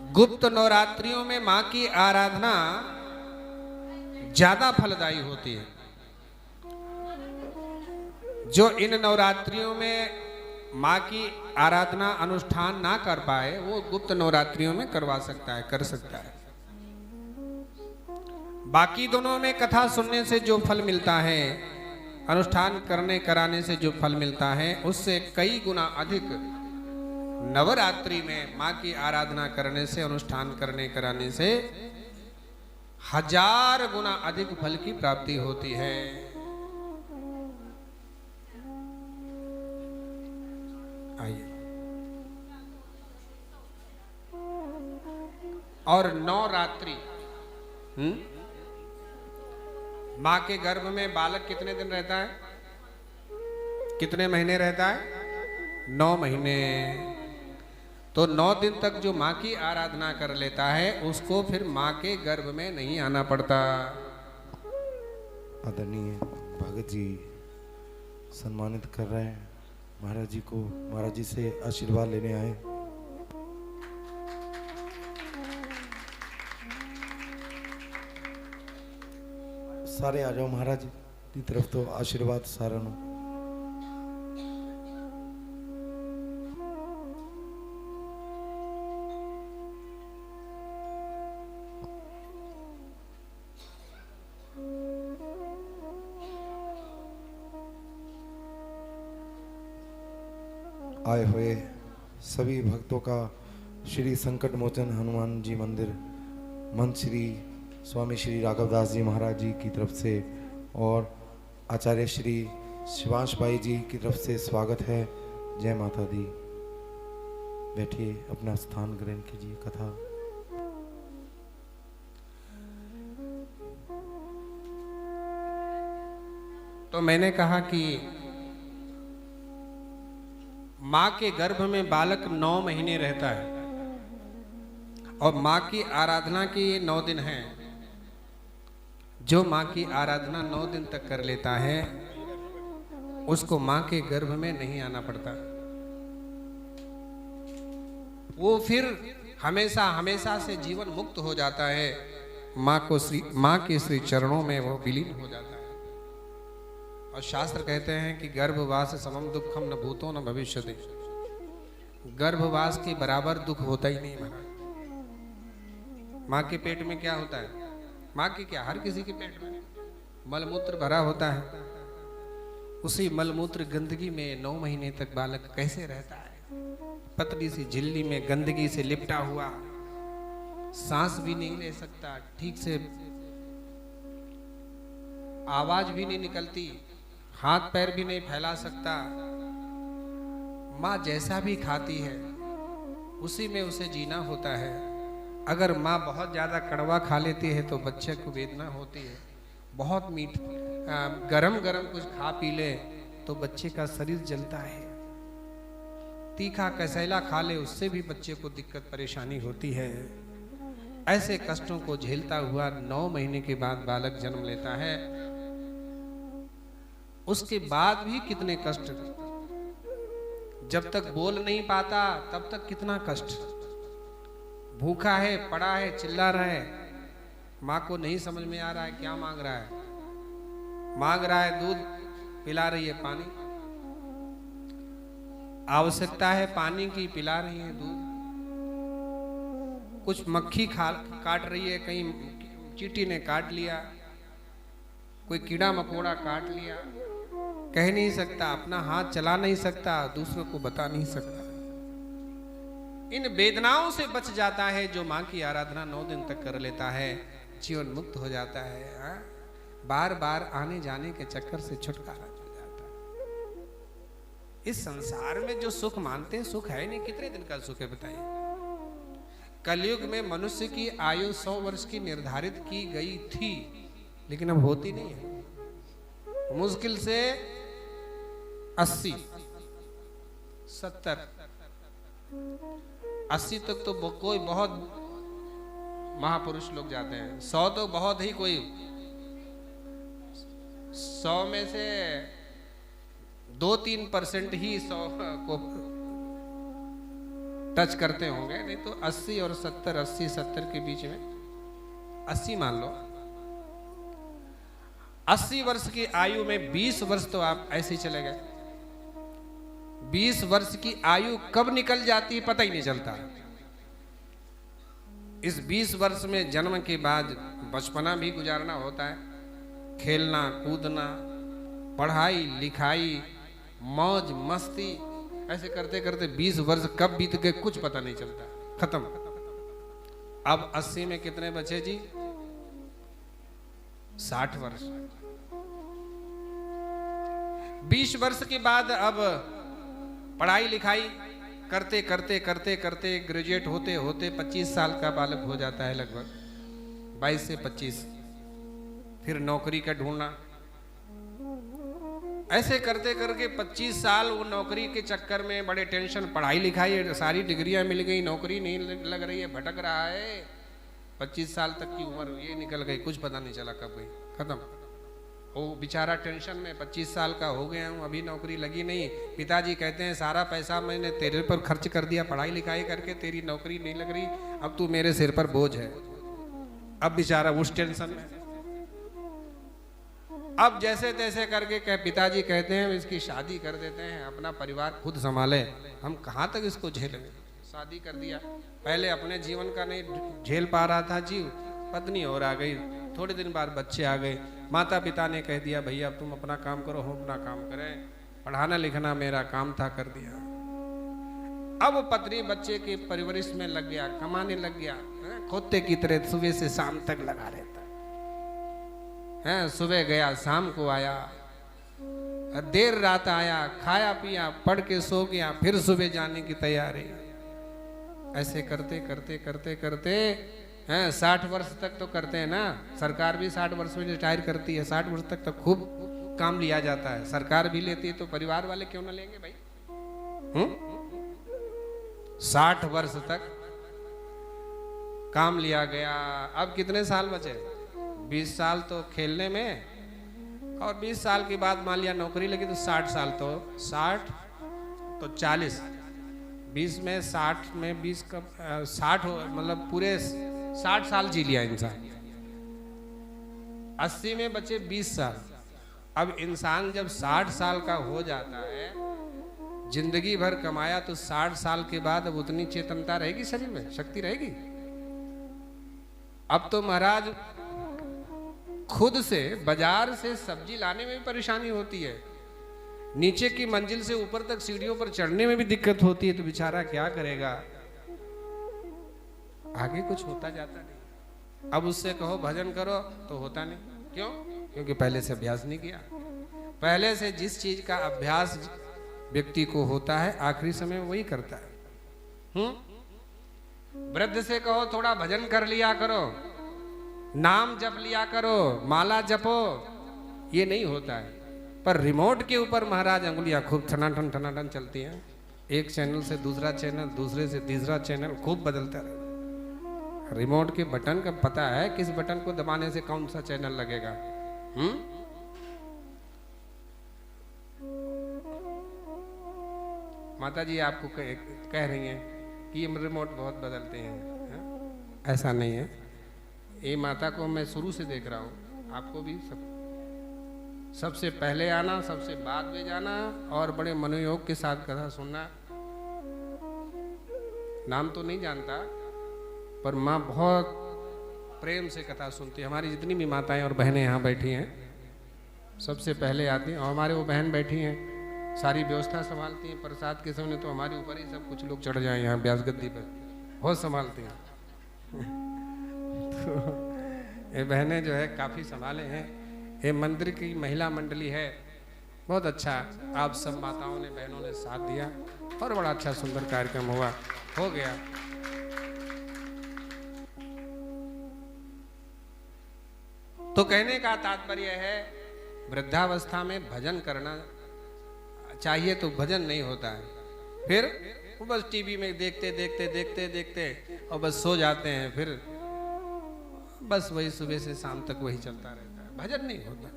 गुप्त नवरात्रियों में मां की आराधना ज्यादा फलदायी होती है। जो इन नवरात्रियों में मां की आराधना अनुष्ठान ना कर पाए वो गुप्त नवरात्रियों में करवा सकता है, कर सकता है। बाकी दोनों में कथा सुनने से जो फल मिलता है, अनुष्ठान करने कराने से जो फल मिलता है, उससे कई गुना अधिक नवरात्रि में मां की आराधना करने से, अनुष्ठान करने कराने से 1000 गुना अधिक फल की प्राप्ति होती है। आइए। और नवरात्रि, मां के गर्भ में बालक कितने दिन रहता है? कितने महीने रहता है? 9 महीने। तो 9 दिन तक जो मां की आराधना कर लेता है उसको फिर मां के गर्भ में नहीं आना पड़ता। आदरणीय भगत जी सम्मानित कर रहे हैं महाराज जी को, महाराज जी से आशीर्वाद लेने आए। सारे आ जाओ महाराज की तरफ तो आशीर्वाद सारा नो। आए हुए सभी भक्तों का श्री संकट मोचन हनुमान जी मंदिर मंच श्री स्वामी श्री राघवदास जी महाराज जी की तरफ से और आचार्य श्री शिवांश भाई जी की तरफ से स्वागत है। जय माता दी। बैठिए, अपना स्थान ग्रहण कीजिए। कथा तो मैंने कहा कि मां के गर्भ में बालक 9 महीने रहता है और मां की आराधना के 9 दिन हैं। जो मां की आराधना 9 दिन तक कर लेता है उसको मां के गर्भ में नहीं आना पड़ता। वो फिर हमेशा हमेशा से जीवन मुक्त हो जाता है। मां के श्री चरणों में वो विलीन हो जाता है। और शास्त्र कहते हैं कि गर्भवास समम दुखम न भूतो न भविष्यति। गर्भवास के बराबर दुख होता ही नहीं महाराज। मां के पेट में क्या होता है? मां के क्या, हर किसी के पेट में मलमूत्र भरा होता है। उसी मलमूत्र गंदगी में 9 महीने तक बालक कैसे रहता है? पतली सी झिल्ली में गंदगी से लिपटा हुआ, सांस भी नहीं ले सकता, ठीक से आवाज भी नहीं निकलती, हाथ पैर भी नहीं फैला सकता। माँ जैसा भी खाती है उसी में उसे जीना होता है। अगर माँ बहुत ज़्यादा कड़वा खा लेती है तो बच्चे को वेदना होती है। बहुत गरम गरम कुछ खा पी ले तो बच्चे का शरीर जलता है। तीखा कसैला खा ले उससे भी बच्चे को दिक्कत परेशानी होती है। ऐसे कष्टों को झेलता हुआ 9 महीने के बाद बालक जन्म लेता है। उसके बाद भी कितने कष्ट, जब तक बोल नहीं पाता तब तक कितना कष्ट। भूखा है, पड़ा है, चिल्ला रहा है, माँ को नहीं समझ में आ रहा है क्या मांग रहा है। मांग रहा है दूध, पिला रही है पानी। आवश्यकता है पानी की, पिला रही है दूध। कुछ मक्खी काट रही है, कहीं चींटी ने काट लिया, कोई कीड़ा मकोड़ा काट लिया, कह नहीं सकता, अपना हाथ चला नहीं सकता, दूसरों को बता नहीं सकता। इन वेदनाओं से बच जाता है जो मां की आराधना 9 दिन तक कर लेता है, जीवन मुक्त हो जाता है। बार बार आने जाने के चक्कर से छुटकारा मिल जाता है। इस संसार में जो सुख मानते हैं सुख है नहीं। कितने दिन का सुख है बताइए। कलयुग में मनुष्य की आयु 100 वर्ष की निर्धारित की गई थी, लेकिन अब होती नहीं है। मुश्किल से 80, 70, 80 तक तो कोई बहुत महापुरुष लोग जाते हैं। 100 तो बहुत ही, कोई 100 में से 2-3% ही 100 को टच करते होंगे, नहीं तो 80 और 70, 80-70 के बीच में 80 मान लो। 80 वर्ष की आयु में 20 वर्ष तो आप ऐसे ही चले गए। 20 वर्ष की आयु कब निकल जाती है पता ही नहीं चलता। इस 20 वर्ष में जन्म के बाद बचपना भी गुजारना होता है, खेलना कूदना, पढ़ाई लिखाई, मौज मस्ती, ऐसे करते करते 20 वर्ष कब बीत गए कुछ पता नहीं चलता, खत्म। अब 80 में कितने बचे जी? 60 वर्ष। 20 वर्ष के बाद अब पढ़ाई लिखाई करते करते करते करते ग्रेजुएट होते होते 25 साल का बालक हो जाता है, लगभग 22 से 25। फिर नौकरी का ढूंढना, ऐसे करते करके 25 साल वो नौकरी के चक्कर में बड़े टेंशन, पढ़ाई लिखाई सारी डिग्रियां मिल गई, नौकरी नहीं लग रही है, भटक रहा है। 25 साल तक की उम्र ये निकल गई, कुछ पता नहीं चला कब गई, खत्म। वो बेचारा टेंशन में 25 साल का हो गया हूँ, अभी नौकरी लगी नहीं। पिताजी कहते हैं सारा पैसा मैंने तेरे पर खर्च कर दिया पढ़ाई लिखाई करके, तेरी नौकरी नहीं लग रही, अब तू मेरे सिर पर बोझ है। अब बेचारा उस टेंशन में, अब जैसे तैसे करके पिताजी कहते हैं इसकी शादी कर देते हैं, अपना परिवार खुद संभाले, हम कहाँ तक इसको झेलेंगे। शादी कर दिया, पहले अपने जीवन का नहीं झेल पा रहा था जीव, पत्नी और आ गई, थोड़े दिन बाद बच्चे आ गए। माता पिता ने कह दिया भैया अब तुम अपना काम करो, हम अपना काम करें, पढ़ाना लिखना मेरा काम था, कर दिया। अब वो पत्नी बच्चे के परवरिश में लग गया, कमाने लग गया, खोते की तरह सुबह से शाम तक लगा रहता है। सुबह गया शाम को आया, देर रात आया, खाया पिया, पढ़ के सो गया, फिर सुबह जाने की तैयारी। ऐसे करते करते करते करते 60 वर्ष तक तो करते हैं ना, सरकार भी 60 वर्ष में रिटायर करती है। 60 वर्ष तक तो खूब काम लिया जाता है, सरकार भी लेती है, तो परिवार वाले क्यों ना लेंगे भाई। 60 वर्ष तक काम लिया गया। अब कितने साल बचे? 20 साल तो खेलने में, और 20 साल के बाद मान लिया नौकरी लगी तो 60 साल, तो 60 तो 40, 20 में 60 में 20 का 60 मतलब पूरे 60 साल जी लिया इंसान। 80 में बचे 20 साल। अब इंसान जब 60 साल का हो जाता है, जिंदगी भर कमाया, तो 60 साल के बाद अब उतनी चेतनता रहेगी शरीर में, शक्ति रहेगी? अब तो महाराज खुद से बाजार से सब्जी लाने में भी परेशानी होती है, नीचे की मंजिल से ऊपर तक सीढ़ियों पर चढ़ने में भी दिक्कत होती है, तो बेचारा क्या करेगा, आगे कुछ होता जाता नहीं। अब उससे कहो भजन करो तो होता नहीं, क्यों? क्योंकि पहले से अभ्यास नहीं किया। पहले से जिस चीज का अभ्यास व्यक्ति को होता है, आखिरी समय वही करता है। वृद्ध से कहो थोड़ा भजन कर लिया करो, नाम जप लिया करो, माला जपो, ये नहीं होता है। पर रिमोट के ऊपर महाराज अंगुलियां खूब ठनाठन चलती हैं, एक चैनल से दूसरा चैनल, दूसरे से तीसरा चैनल खूब बदलता रहता है। रिमोट के बटन का पता है किस बटन को दबाने से कौन सा चैनल लगेगा। माता जी आपको कह रही हैं कि ये रिमोट बहुत बदलते हैं, ऐसा नहीं है। ये माता को मैं शुरू से देख रहा हूँ, आपको भी सबसे पहले आना, सबसे बाद में जाना, और बड़े मनोयोग के साथ कथा सुनना। नाम तो नहीं जानता, पर माँ बहुत प्रेम से कथा सुनती है। हमारी जितनी भी माताएं और बहनें यहाँ बैठी हैं, सबसे पहले आती हैं, और हमारे वो बहन बैठी हैं, सारी व्यवस्था संभालती हैं। प्रसाद के समय तो हमारे ऊपर ही सब कुछ लोग चढ़ जाए यहाँ ब्यास गद्दी पर, बहुत संभालती हैं। तो ये बहनें जो है काफ़ी संभाले हैं। ये मंदिर की महिला मंडली है, बहुत अच्छा, आप सब माताओं ने बहनों ने साथ दिया, और बड़ा अच्छा सुंदर कार्यक्रम हुआ, हो गया। तो कहने का तात्पर्य है, वृद्धावस्था में भजन करना चाहिए, तो भजन नहीं होता है। फिर वो बस टीवी में देखते देखते देखते देखते और बस सो जाते हैं, फिर बस वही सुबह से शाम तक वही चलता रहता है, भजन नहीं होता।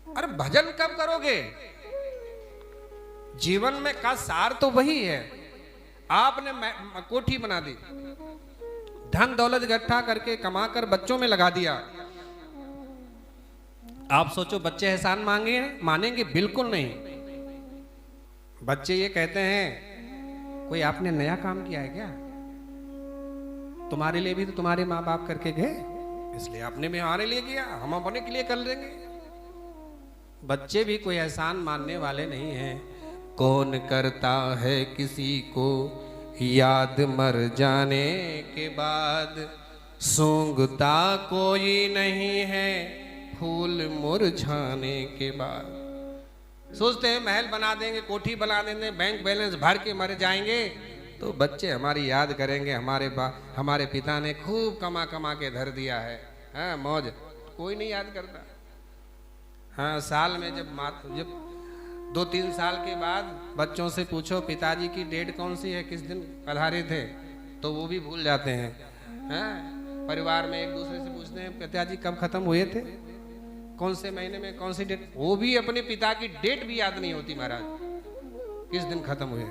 अरे भजन कब करोगे? जीवन में का सार तो वही है, आपने कोठी बना दी, धन दौलत इकट्ठा करके कमा कर बच्चों में लगा दिया। आप सोचो बच्चे एहसान मानेंगे? बिल्कुल नहीं। बच्चे ये कहते हैं कोई आपने नया काम किया है क्या? तुम्हारे लिए भी तो तुम्हारे माँ बाप करके गए, इसलिए आपने भी हमारे लिए किया, हम अपने के लिए कर लेंगे। बच्चे भी कोई एहसान मानने वाले नहीं हैं। कौन करता है किसी को याद मर जाने के बाद, सूंघता कोई नहीं है फूल मुरझाने के बाद। सोचते हैं महल बना देंगे, कोठी बना देंगे, बैंक बैलेंस भर के मर जाएंगे तो बच्चे हमारी याद करेंगे, हमारे पिता ने खूब कमा कमा के धर दिया है। हाँ, मौज। कोई नहीं याद करता। हाँ, साल में जब 2-3 साल के बाद बच्चों से पूछो पिताजी की डेट कौन सी है, किस दिन पधारे थे, तो वो भी भूल जाते हैं। हाँ, परिवार में एक दूसरे से पूछते हैं पिताजी कब खत्म हुए थे, कौन से महीने में, कौन सी डेट, वो भी अपने पिता की डेट भी याद नहीं होती महाराज, किस दिन खत्म हुए।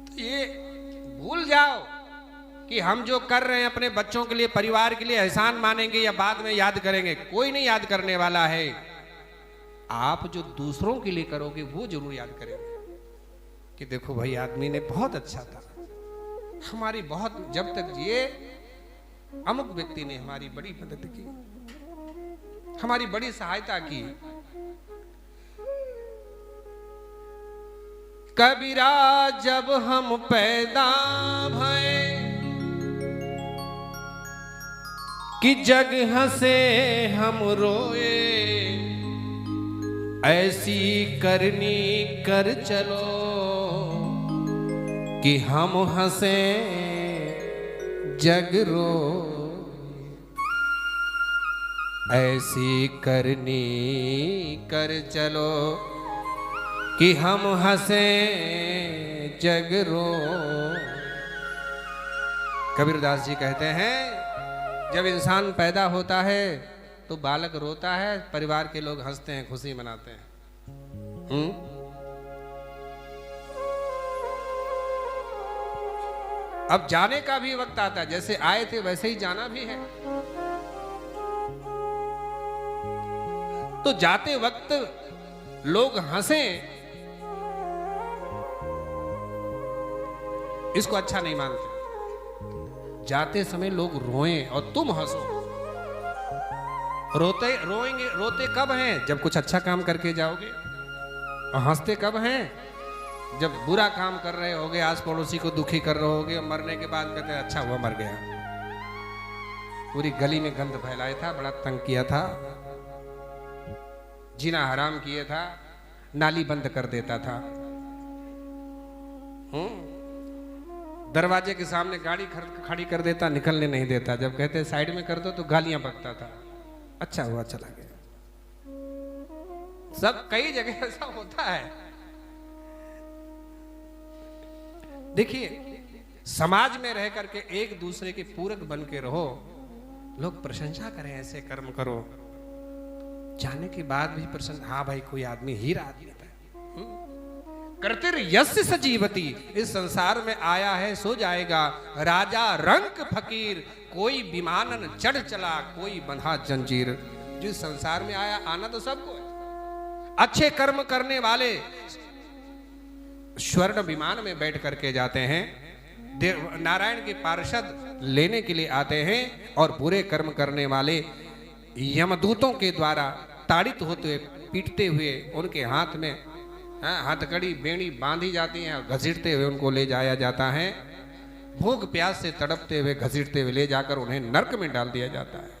तो ये भूल जाओ कि हम जो कर रहे हैं अपने बच्चों के लिए, परिवार के लिए, एहसान मानेंगे या बाद में याद करेंगे, कोई नहीं याद करने वाला है। आप जो दूसरों के लिए करोगे वो जरूर याद करेंगे कि देखो भाई आदमी ने बहुत अच्छा था, हमारी बहुत, जब तक ये अमुक व्यक्ति ने हमारी बड़ी मदद की, हमारी बड़ी सहायता की। कबीरा जब हम पैदा भये कि जग हंसे हम रोए, ऐसी करनी कर चलो कि हम हंसे जग रो, ऐसी करनी कर चलो कि हम हंसे जग रो। कबीरदास जी कहते हैं जब इंसान पैदा होता है तो बालक रोता है, परिवार के लोग हंसते हैं, खुशी मनाते हैं। अब जाने का भी वक्त आता है, जैसे आए थे वैसे ही जाना भी है। तो जाते वक्त लोग हंसें, इसको अच्छा नहीं मानते। जाते समय लोग रोएं और तुम हंसो। रोते कब हैं? जब कुछ अच्छा काम करके जाओगे। और हंसते कब हैं? जब बुरा काम कर रहे होगे, आस पड़ोसी को दुखी कर रहे होगे, मरने के बाद कहते हैं अच्छा हुआ मर गया। पूरी गली में गंद फैलाया था, बड़ा तंग किया था, जीना हराम किए था, नाली बंद कर देता था, दरवाजे के सामने गाड़ी खड़ी कर देता, निकलने नहीं देता, जब कहते साइड में कर दो तो गालियां बकता था, अच्छा हुआ चला गया। सब कई जगह ऐसा होता है। देखिए, समाज में रह करके एक दूसरे के पूरक बन के रहो, लोग प्रशंसा करें ऐसे कर्म करो, जाने के बाद भी प्रशंसा, हाँ भाई कोई आदमी हीरा आदमी था। कर्तिर यस्य सजीवती, इस संसार में आया है सो जाएगा, राजा रंक फकीर, कोई विमानन चढ़ चला, कोई बंधा जंजीर। जिस संसार में आया, आना तो सबको है। अच्छे कर्म करने वाले स्वर्ण विमान में बैठ करके जाते हैं, नारायण के पार्षद लेने के लिए आते हैं, और बुरे कर्म करने वाले यमदूतों के द्वारा ताड़ित होते हुए, पीटते हुए, उनके हाथ में हथकड़ी बेड़ी बांधी जाती है, घसीटते हुए उनको ले जाया जाता है। भूख प्यास से तड़पते हुए, घसीटते हुए ले जाकर उन्हें नरक में डाल दिया जाता है।